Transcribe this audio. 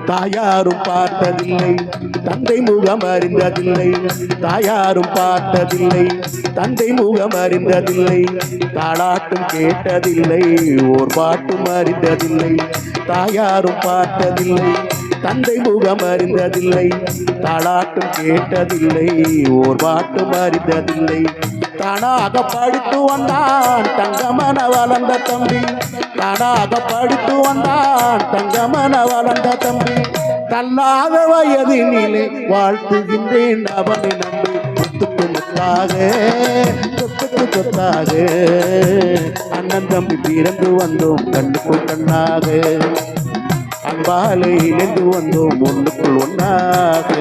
தாயாரும் பார்த்ததில்லை தந்தை முகம் அறிந்ததில்லை, தாயாரும் பார்த்ததில்லை தந்தை முகம் அறிந்ததில்லை, தாளாட்டும் கேட்டதில்லை ஓர் பாட்டும் அறிந்ததில்லை. தாயாரும் பார்த்ததில்லை தந்தை முகம் அறிந்ததில்லை, தாளாட்டும் கேட்டதில்லை ஓர் பாட்டும் அறிந்ததில்லை. தானாக படித்து வந்தான் தங்கமன வளர்ந்த தம்பி, தானாக படித்து வந்தான் தங்கமன வளர்ந்த தம்பி. தள்ளாத வயதினிலே வாழ்த்துகின்றேன் அவனை நம்பி, சொத்துக்கு முத்தாக சொத்துக்கு சொத்தாக அண்ணன் தம்பி பிறந்து வந்தோம் கண்ணுக்குள் கண்ணாக, அன்பாலை இணைந்து வந்தோம் ஒன்றுக்குள் ஒன்றாக.